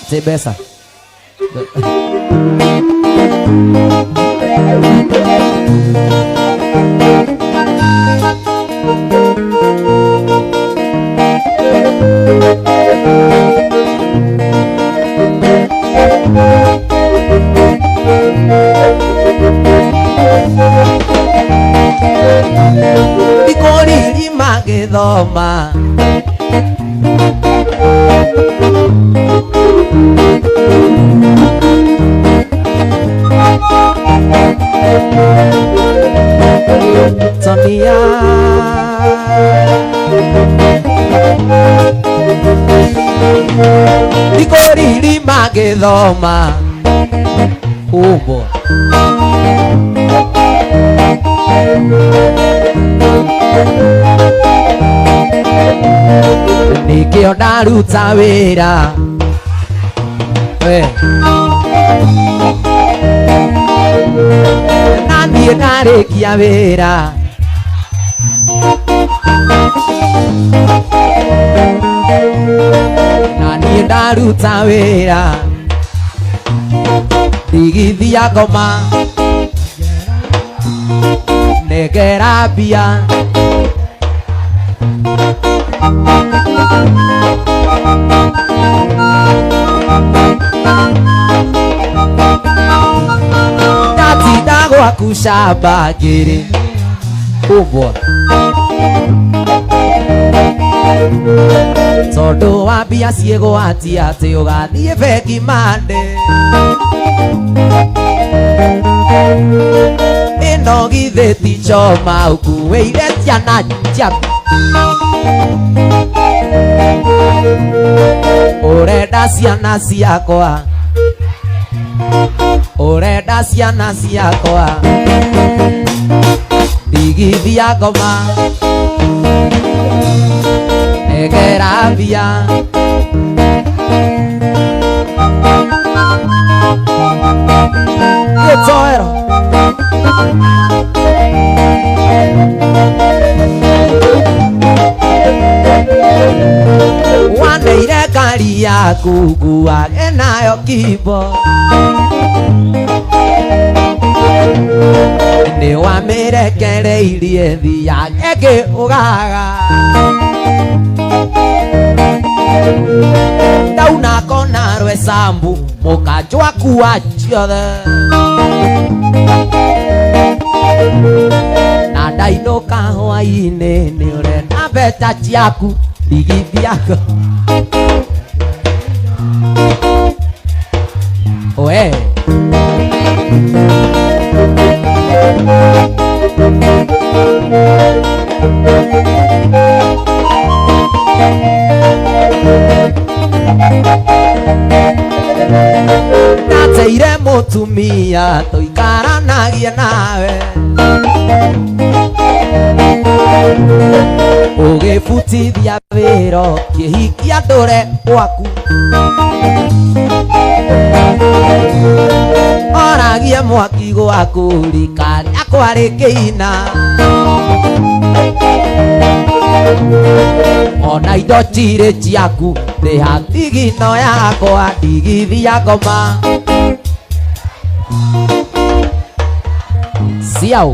Sebesa. Ikoriri magethoma Sonia Ikoriri magethoma Ubo Nikio ndaruta wira Nanie ndarikia wira Nanie ndaruta wira Ndigithia ngoma negera mbia ndatinda gwaku shamba ngiri ubwo tondu wa mbia ciĩgwatia atĩ ũgathiĩ bengi mande ĩno githĩ ti choma ũkuĩire ciana ciaku ũrenda ciana ciakwa ũrenda ciana ciakwa ndigithia ngoma negera mbia gĩtoero waneire ngari yaku nguage nayo kimbo nĩ wamĩrekereirie thiage ngĩũgaga ndauna kona rwe sambu mũkanjũ waku wa ciothe na ndainũka hwainĩ nĩ ũrenda mbeca ciaku ndigithiago we nateire mũtumia tũikaranagie nawe ũgĩbutithia wĩra kĩhikia ndũre gwaku oragia mwaki gwaku rikaria kwarĩ kĩina ona indo cirĩ ciaku rĩha thigino yakwa ndigithia ngoma ciao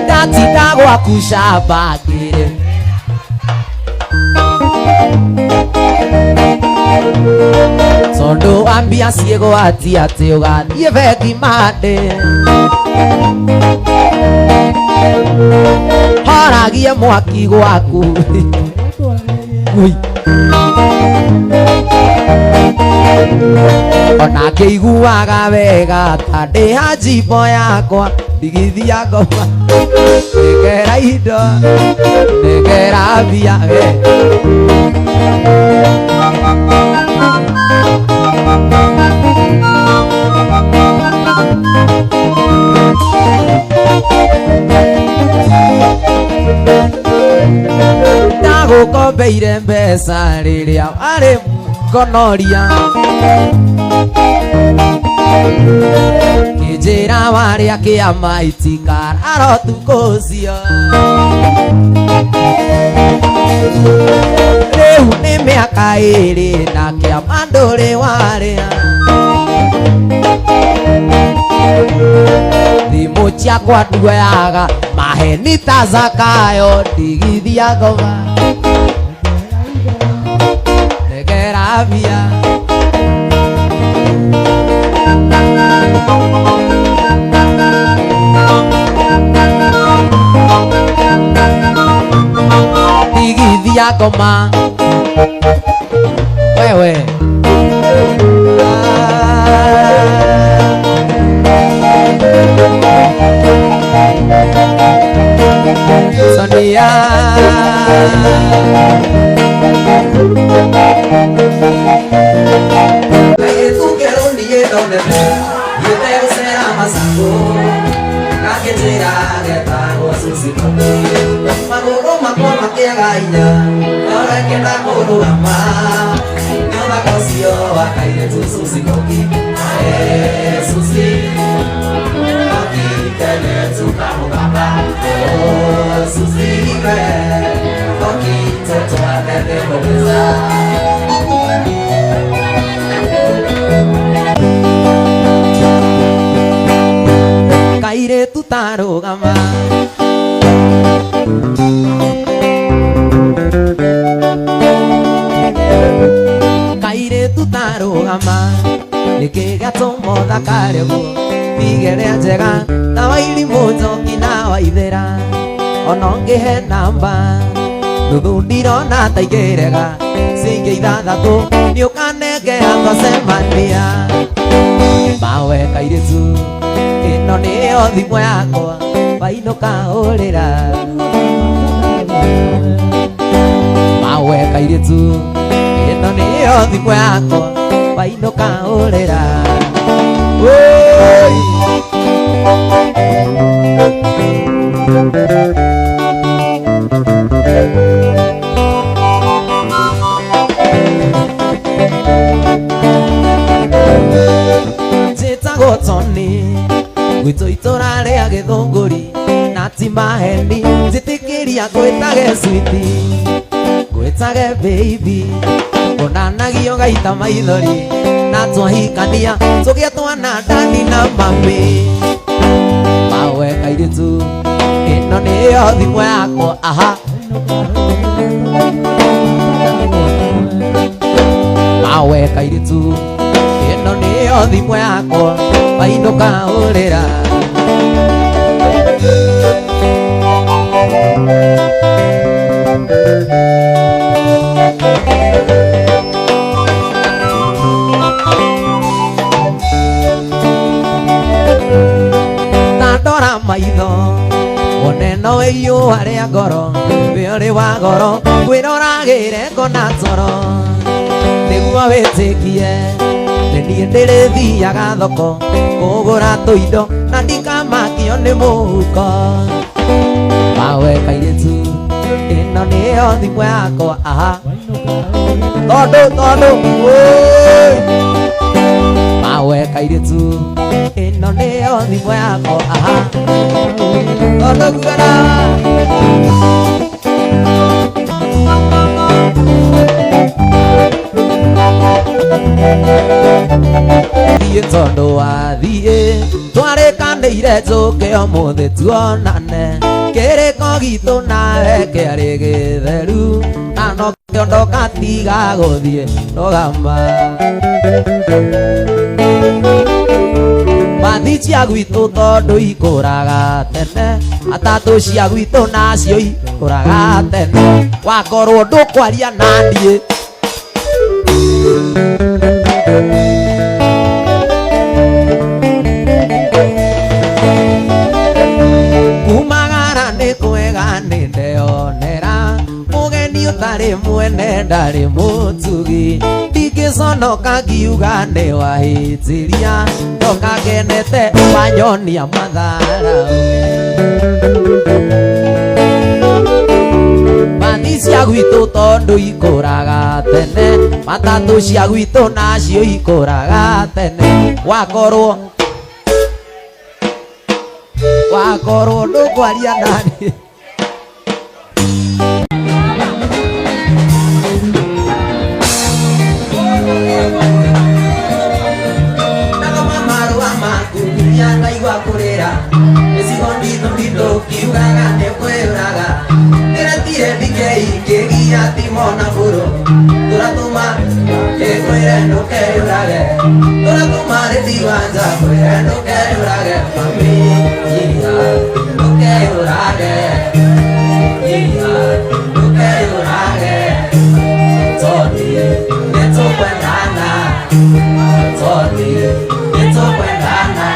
ndatinda gwaku shamba ngĩrĩ tondu wa mbia ciĩgwatia atĩ ũgathiĩ bengi mande horagie mwaki gwaku ona ngĩiguaga wega ta ndĩ ha njimbo yakwa ndigithia ngoma negera indo negera mbia ndagũkombeire mbeca rĩrĩa warĩ mũkonoria njĩra marĩa kĩama itikararo tukocio rĩu nĩ mĩaka ĩrĩ na kĩama ndũrĩ warĩa thimũ ciakwa nduoyaga maheni ta Zakayo ndigithia ngoma negera mbia ndigithia ngoma wewe Sonia tu quiero ni donde me yo te será más algo que será que pago sus hijos magoro makoma que gaya ahora que la coro ama yo la cosió a caer sus hijos sus su camo capa oh susire poquito toda de pobreza caire tu taro gama caire tu taro gama de que gato moda carego tigere njega na wairi mujoki na waithera ona ngĩhe namba nuthu ndirona ta igĩrega ciingĩ ithathatũ nĩũkanengera twacemania mawe kairĩtu ĩno nĩyo thimũ yakwa wainũka ũrĩra mawe kairĩtu ĩno nĩyo thimũ yakwa wainũka ũrĩra oi njĩtagwo Tony gwitũ itũra rĩa Gĩthũngũri na ti maheni njĩtĩkĩria ngwĩtage switi ngwĩtage baby onanagio gaita maithori na twahikania tũgĩe twana ndani na mami mawe kairĩtu ĩno nĩyo thimũ yakwa aha mawe kairĩtu ĩno nĩyo thimũ yakwa wainũka ũrĩra ndora maitho one nowe iũa rĩa ngoro we ũrĩ wa goro kwĩroragĩre ngona toro nĩguo wĩtĩkie nĩ niĩ ndĩrĩthiaga thoko kũgũra tũindo na ndikamakio nĩ mũhuko mawe kairĩtu ĩno nĩyo thimũ yakwa aha tondũ mawe kairĩtu ĩno nĩyo thimũ yakwa aha tondũ kuona thiĩ tondũ wathiĩ twarĩkanĩire njũke ũmũthĩ tuonane kĩrĩko gitũ nawe kĩarĩ gĩtheru na no kĩondoka tiga gũthiĩ rũgama mbathi cia gwitũ tondũ ikũraga tene atatũ cia gwitũ nacio ikũraga tene wakorwo ndũkwaria na niĩ kumagara nĩ kwega nĩ ndeyonera mũgeni ũtarĩ mwene ndarĩ mũtugi ndingĩconoka ngiuga nĩ wahĩtĩria ndoka ngenete wanyonia mathara mbathi cia gwitũ tondũ ikũraga tene matatũ cia gwitũ nacio ikũraga tene wakorwo Wakoro ndo kwaria nani Yanga igua kurera esigo ndito kiugaga ne kweraga tiratire dikei kegia timona buro turatuma ke kwera no keurage turatuma re diwanza kwera no keurage mami yiha no keurage yiha no keurage toti neto kwendana toti neto kwendana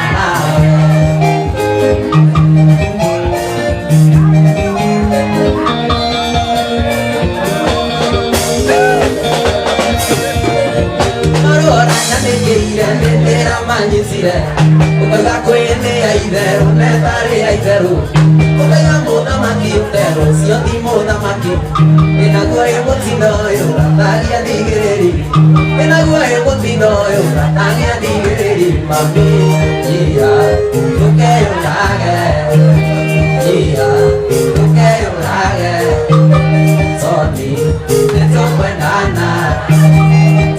Ukaga kwene ya idero, netare ya idero Ukaga moda maki utero, sioti moda maki Enagua e motino yo, ratagia digereri Enagua e motino yo, ratagia digereri Mami, iya, nuke yo lage Iya, nuke yo lage Toti, neto kwendana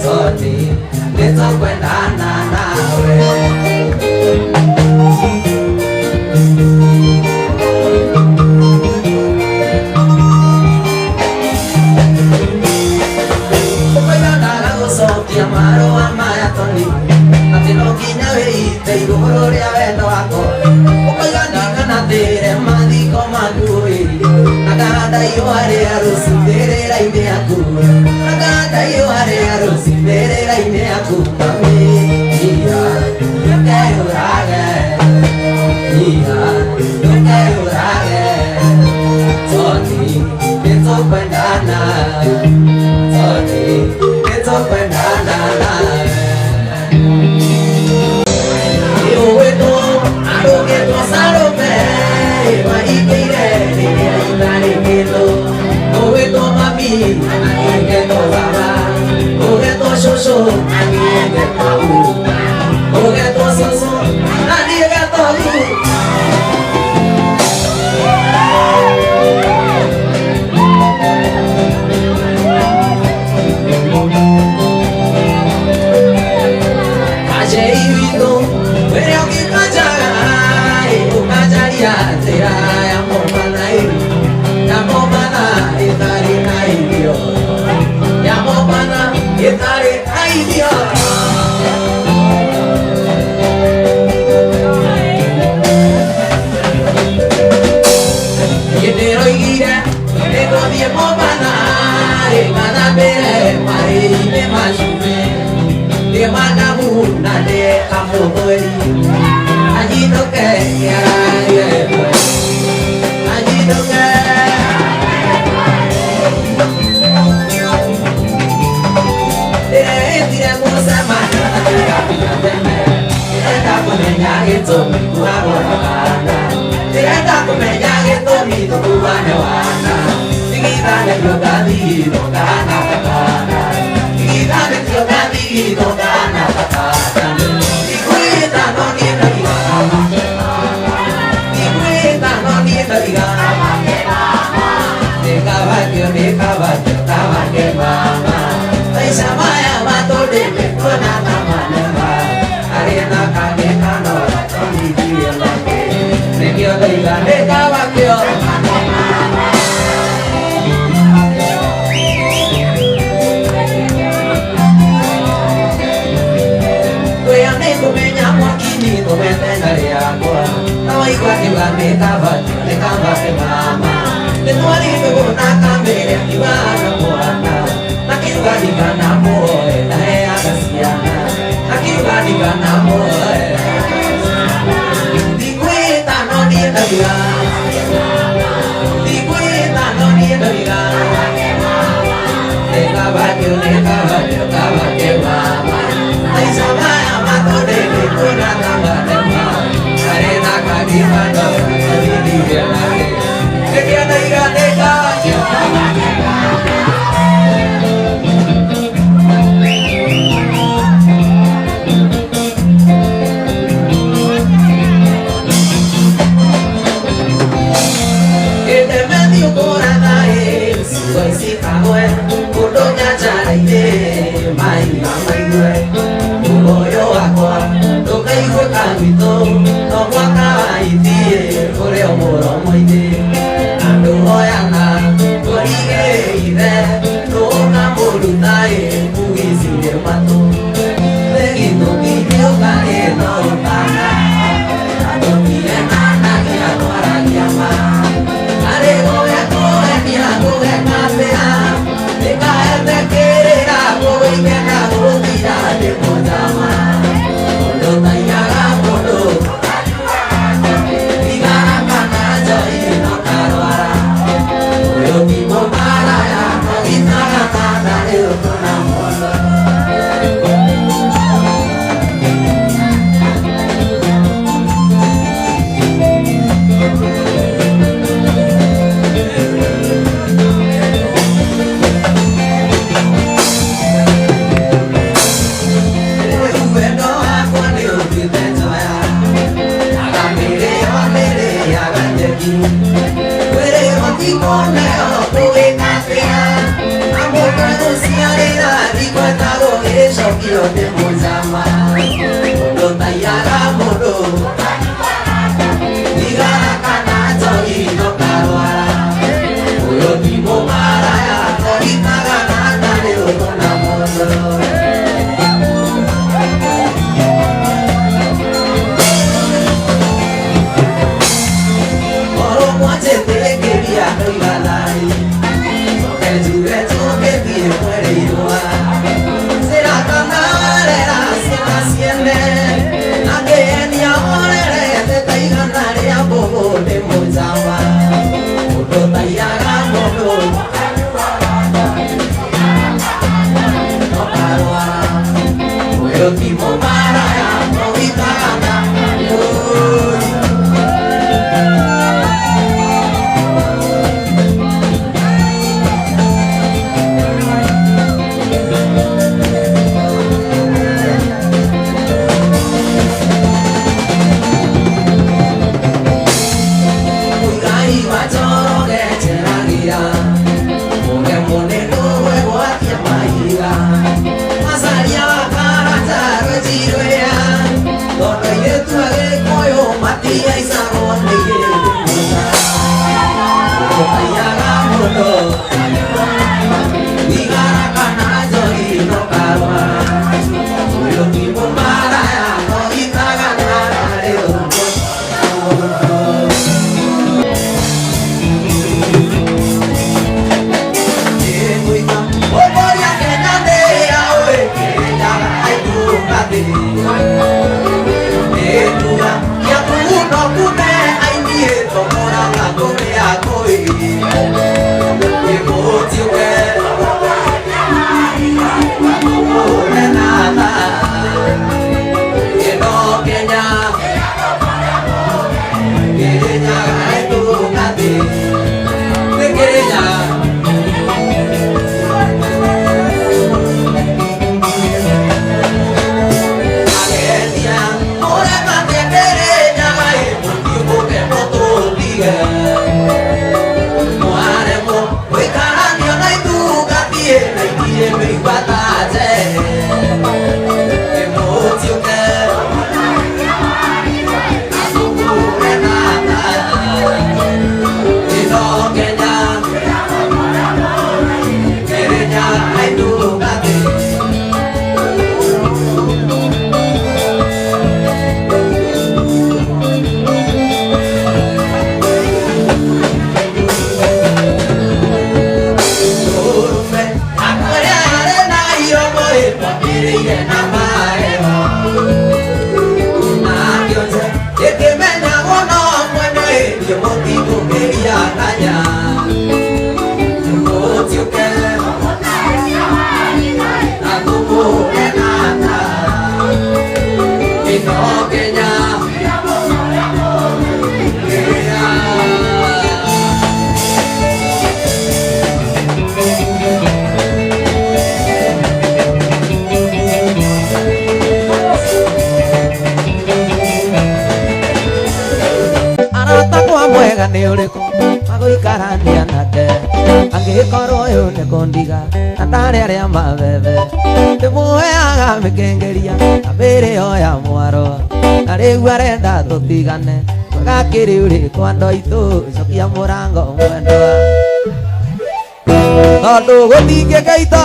Toti, neto kwendana Amaro amaya toni ati no kinya veite igoro ria wendo wako ukaigana kana tere madiko magui nakanda yo are arusi tere raine aku nakanda yo are arusi tere raine aku mami iya nuke urage iya nuke urage toni neto kwendana toni neto kwendana Ore omoro moide ando oyana tori ide no na molutai muisi de mato legi no video kare no tana ando mire nana ya para llama are goe ni hago de casea de caer de querer a voy que na rodilla de mojama lo tayaga polo Yo te mozama, no tayaga modo, diga kana tori no karuara, yo timo maraya, tori taga nana de otona modo. Oro moche te quería regalar, que jure tú que te muere igual. Ni uriko maguikarania nake angikorwo uyu ni kundiga na ndari aria mabebe ndimuheaga mikengeria ambiri yo ya mwaro na riu arenda tutigane gakiri uri kwando itu cokia murango mwendwa tondu gutingikaita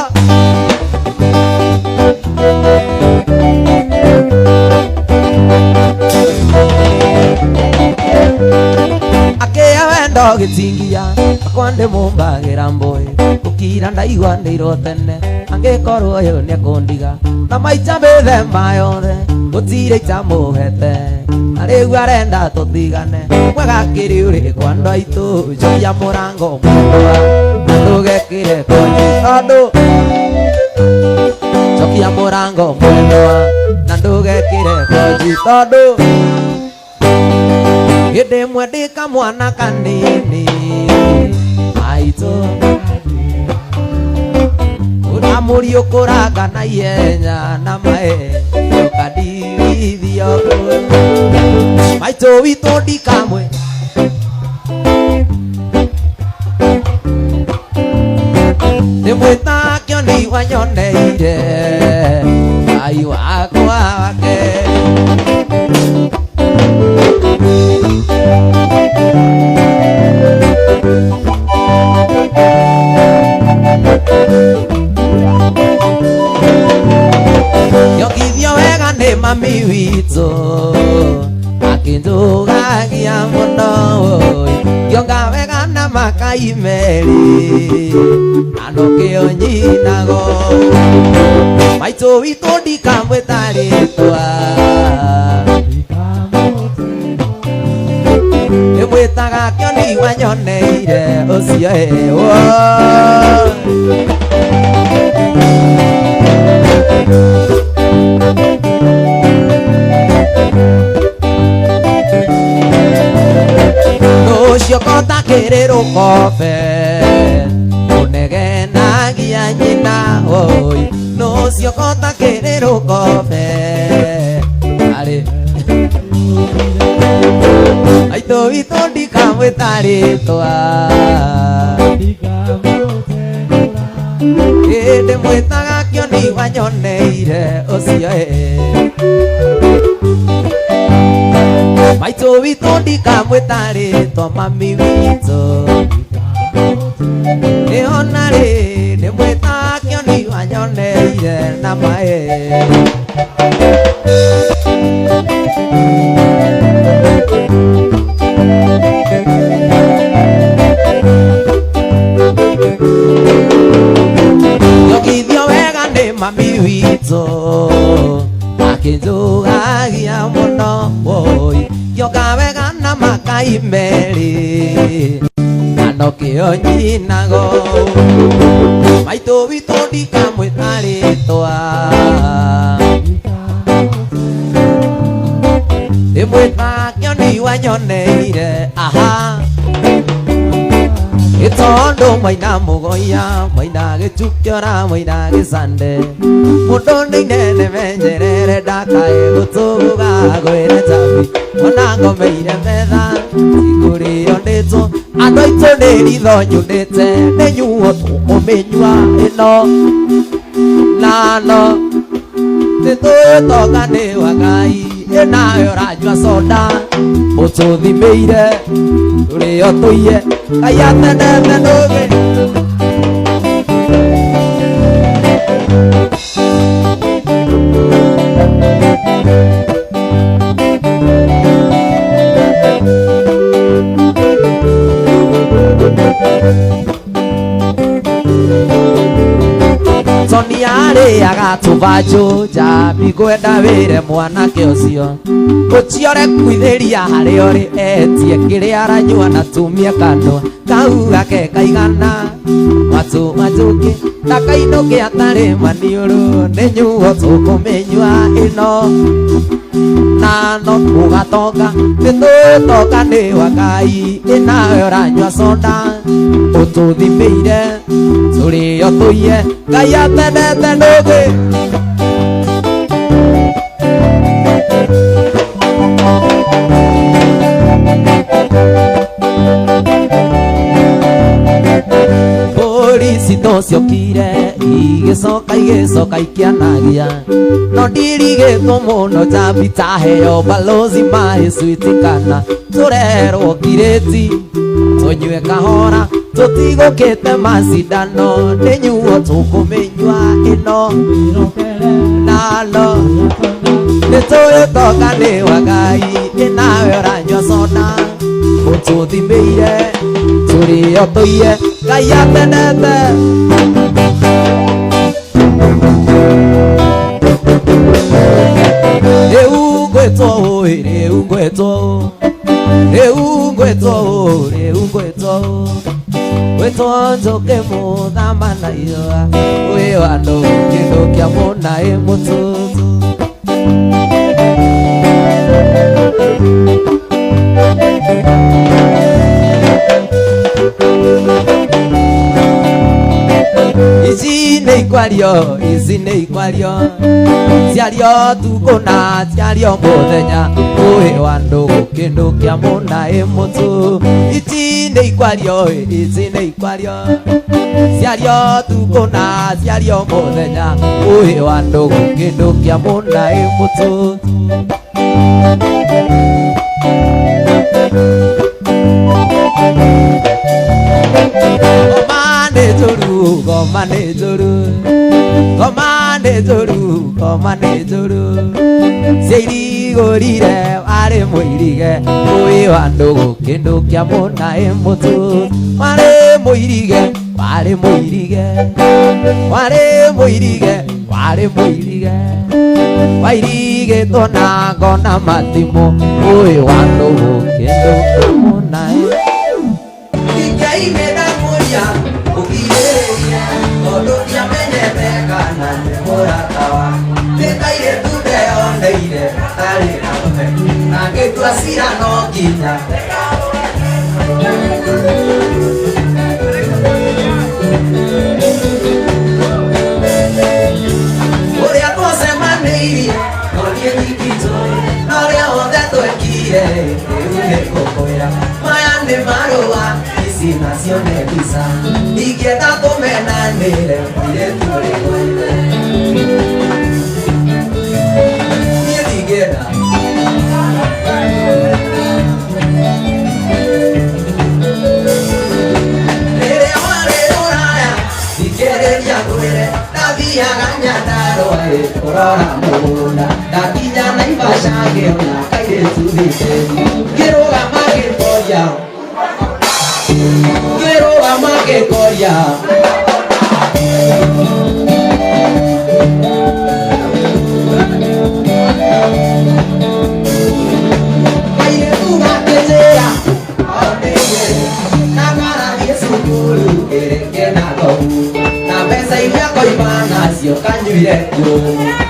akia wendo gitingia akwande mumbagira mbui ukira ndaigua ndirwo tene angikorwo uyu niekundiga na maica mithemba yothe gutire itamuhete ariu arenda tutigane mwegakiri uri kwando itu cokia murango mwendwa ndugekire konyi tondu cokia murango mwendwa na ndugekire konyi tondu gede mwendika mwana kanini aito uramuri ukuraga na ihenya na mae ukadirithio maito wito ndikamwe nimwita kioni wanyoneire ai wakwa wake yokithio wega ni mami wito akindugagia muno yonga wega na makai meri anokio nyinago maito wito ndikamwita ritwa nimwitaga kioni wanyoneire ucio ewo nucio kotakiri rukobe unegenagia nyina oi nucio kotakiri rukobe ari aito wito ndikamwita ritwa indi mwitaga kioni wanyoneire ucio maito wito ndikamwita ritwa mami wito niona ri nimwitaga kioni wanyoneire na mae yokithio wega ni mami wito akindugagia muno oi yoka wega na makai meri anokio nyinago maito wito ndikamwita ritwa nimwita kioni wanyoneire aha itondo mwaina mugoya mwaina gichukiora mwaina gisande mundu ndinene menyerere ndakae gutuga gwire jabi ona ngomeire metha igurio ndito andu aitu ni ritho nyunite ni nyuo tukuminyua ino nano titutoka ni wa Ngai inayo rajwa soda ututhimeire turio tuiye Ngai atendete ndugi Soniare agatubanjo jambi kwenda wire mwanake ucio uciore kwithiria hari ori etie kiria aranyua na tumia kanwa kau gake kaigana watu majuki ndakainuke atari maniuru ni nyuo tukuminyua ino nano ugatoka nitutoka ni wa Ngai inayo ranyua soda ututhimeire turio tuiye Ngai atendete ndugi polisi tociokire igicoka ikianagia no ndirigitwo muno jambi taheo balozi maicwitikana turerwo kireti tunyue kahora tutigukite macindano ni nyuo tukuminywa ino nalo nituyotoka ni wagai inawe uranywa soda ututhimbĩire tũrĩo tũiye Ngai atendete rĩu ngwĩtwo njũke mũthama na ithũa wĩ wandũ kĩndũ kĩa mũnaĩ mũtũtũ ici nĩ ikwario ciario tukũ na ciario mũthenya wĩ wandũ kĩndũ kĩa mũnaĩ mũtũ ici nĩ ikwario ciario tukũ na ciario mũthenya wĩ wandũ kĩndũ kĩa mũnaĩ mũtũ Goma nĩ njũru ciairigũrire warĩ mũirige wĩ wandũ kĩndũ kĩa mũnaĩ mũtũ warĩ mũirige wairigĩtwo na ngona matimũ wĩ wandũ kĩndũ kĩa mũnaĩ Asira no quita Oria cosa maniri no ni quito no le onda to ekire ule kokoya mayande maroa isi nacione pisa y que tanto me nanere dire tu recuerde y digera Corona mona, da quilla na ibasha que una calle subite. Quiero amar que colla. Quiero amar que colla. Calle tu matera, ande na cara de su culo, que na go. Na pesa y me coi panas yo caño directo.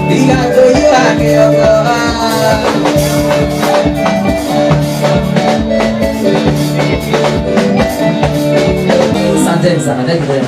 Diga tu yo a que yo Santen sana de